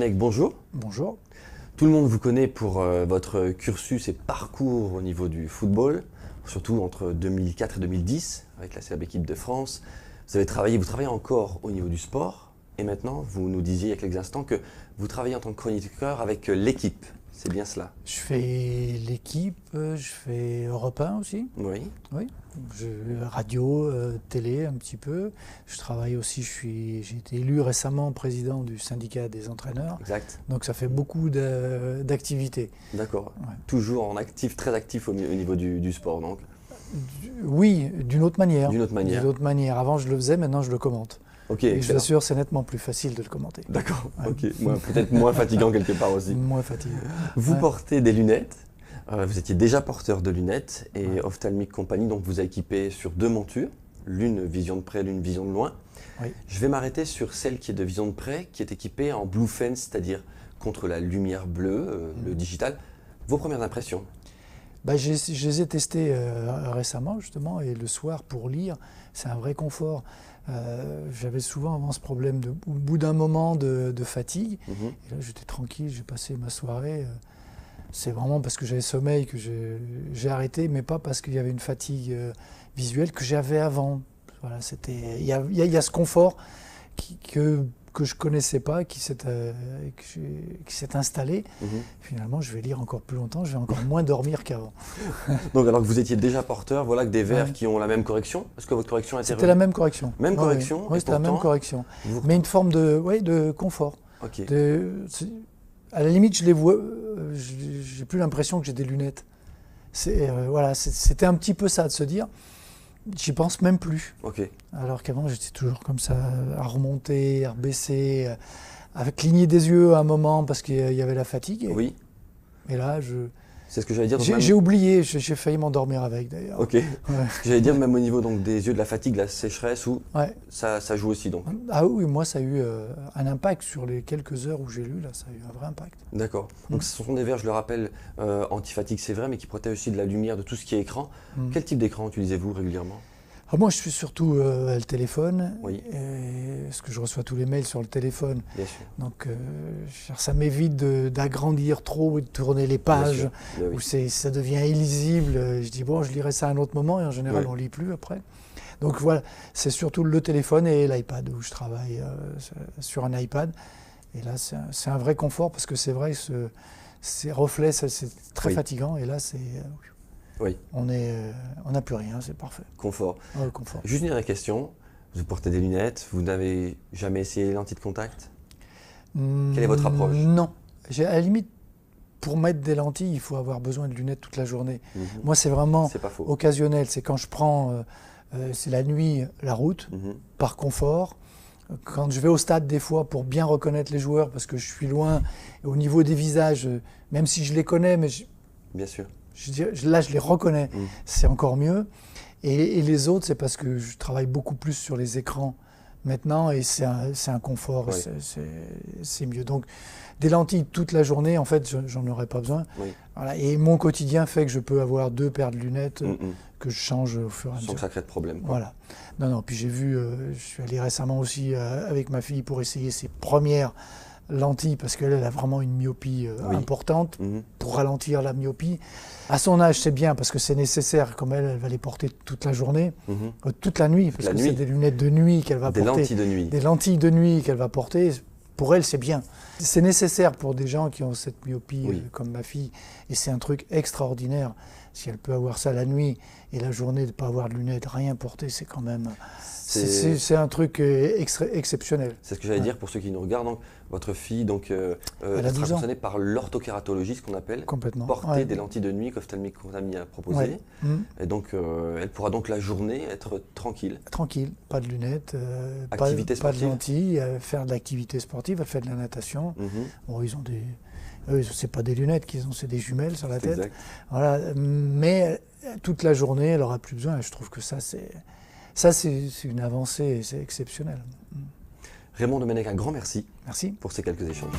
Domenech, bonjour. Bonjour. Tout le monde vous connaît pour votre cursus et parcours au niveau du football, surtout entre 2004 et 2010 avec la célèbre équipe de France. Vous travaillez encore au niveau du sport et maintenant vous nous disiez il y a quelques instants que vous travaillez en tant que chroniqueur avec l'équipe. C'est bien cela? Je fais l'équipe, je fais Europe 1 aussi. Oui. Oui. Radio, télé un petit peu. Je travaille aussi, j'ai été élu récemment président du syndicat des entraîneurs. Exact. Donc ça fait beaucoup d'activités. D'accord. Ouais. Toujours en actif, très actif au niveau du sport donc. Oui, d'une autre manière. D'une autre manière. D'une autre manière. Avant je le faisais, maintenant je le commente. Ok. Et je vous assure, c'est nettement plus facile de le commenter. D'accord. Ouais. Ok. Peut-être moins fatigant quelque part aussi. Moins fatigué. Vous Ouais. portez des lunettes. Vous étiez déjà porteur de lunettes et Ophthalmic Company donc vous a équipé sur 2 montures, l'une vision de près, l'une vision de loin. Oui. Je vais m'arrêter sur celle qui est de vision de près, qui est équipée en Blue Fence, c'est-à-dire contre la lumière bleue, le digital. Vos premières impressions? Je les ai testés récemment justement et le soir pour lire, c'est un vrai confort. J'avais souvent avant ce problème au bout d'un moment de fatigue. Et là j'étais tranquille, j'ai passé ma soirée. C'est vraiment parce que j'avais sommeil que j'ai arrêté, mais pas parce qu'il y avait une fatigue visuelle que j'avais avant. Voilà, il y a ce confort que je connaissais pas, qui s'est installé. Finalement, je vais lire encore plus longtemps, je vais encore moins dormir qu'avant. Donc alors que vous étiez déjà porteur, voilà que des verres qui ont la même correction. Est-ce que votre correction a été C'était la même correction. Même correction? Oui, c'était la même correction. Vous... Mais une forme de confort. Ok. À la limite, je les vois, j'ai plus l'impression que j'ai des lunettes. C'était un petit peu ça, de se dire, j'y pense même plus. Ok. Alors qu'avant, j'étais toujours comme ça, à remonter, à rebaisser, à cligner des yeux à un moment parce qu'il y avait la fatigue. Oui. Et là, c'est ce que j'allais dire. J'ai oublié, j'ai failli m'endormir avec d'ailleurs. Ok. Ouais. J'allais dire même au niveau donc, des yeux, de la fatigue, de la sécheresse, ça joue aussi donc. Ah oui, moi ça a eu un impact sur les quelques heures où j'ai lu, là ça a eu un vrai impact. D'accord. Donc ce sont des verres, je le rappelle, anti-fatigue c'est vrai, mais qui protègent aussi de la lumière, de tout ce qui est écran. Quel type d'écran utilisez-vous régulièrement? Moi, je suis surtout le téléphone, parce que je reçois tous les mails sur le téléphone. Bien sûr. Donc, ça m'évite d'agrandir trop et de tourner les pages où ça devient illisible. Je dis, bon, je lirai ça à un autre moment, et en général, on ne lit plus après. Donc voilà, c'est surtout le téléphone et l'iPad, où je travaille sur un iPad. Et là, c'est un vrai confort, parce que c'est vrai que ces reflets, c'est très fatigant, et là, c'est... Oui. On n'a plus rien, c'est parfait. Confort. Ouais, confort. Juste une dernière question. Vous portez des lunettes, vous n'avez jamais essayé les lentilles de contact? Quelle est votre approche? Non. À la limite, pour mettre des lentilles, il faut avoir besoin de lunettes toute la journée. Moi, c'est vraiment occasionnel. C'est quand je prends, c'est la nuit, la route, par confort. Quand je vais au stade, des fois, pour bien reconnaître les joueurs, parce que je suis loin, et au niveau des visages, même si je les connais, mais bien sûr. Là, je les reconnais, c'est encore mieux. Et les autres, c'est parce que je travaille beaucoup plus sur les écrans maintenant et c'est un confort, c'est mieux. Donc, des lentilles toute la journée, en fait, j'en aurais pas besoin. Voilà. Et mon quotidien fait que je peux avoir 2 paires de lunettes que je change au fur et à mesure. Sans que ça crée de problème. Voilà. Non, puis j'ai vu, je suis allé récemment aussi avec ma fille pour essayer ses premières lentilles, parce qu'elle a vraiment une myopie importante, pour ralentir la myopie. À son âge, c'est bien, parce que c'est nécessaire, comme elle va les porter toute la journée, toute la nuit, parce que c'est des lunettes de nuit qu'elle va porter. Des lentilles de nuit. Des lentilles de nuit qu'elle va porter, pour elle, c'est bien. C'est nécessaire pour des gens qui ont cette myopie, comme ma fille, et c'est un truc extraordinaire. Si elle peut avoir ça la nuit, et la journée, de ne pas avoir de lunettes, rien porter, c'est quand même... C'est un truc exceptionnel. C'est ce que j'allais dire pour ceux qui nous regardent. Donc, votre fille sera concernée par l'orthokératologie, ce qu'on appelle porter des lentilles de nuit qu'Ophthalmic Company a proposé. Et donc, elle pourra donc la journée être tranquille. Tranquille, pas de lunettes, pas de lentilles, faire de l'activité sportive, elle fait de la natation. Bon, ils ont des... Eux, c'est pas des lunettes qu'ils ont, c'est des jumelles sur la tête. Exact. Voilà. Mais toute la journée, elle n'aura plus besoin. Et je trouve que ça, c'est une avancée, c'est exceptionnel. Raymond Domenech, un grand merci. Merci. Pour ces quelques échanges.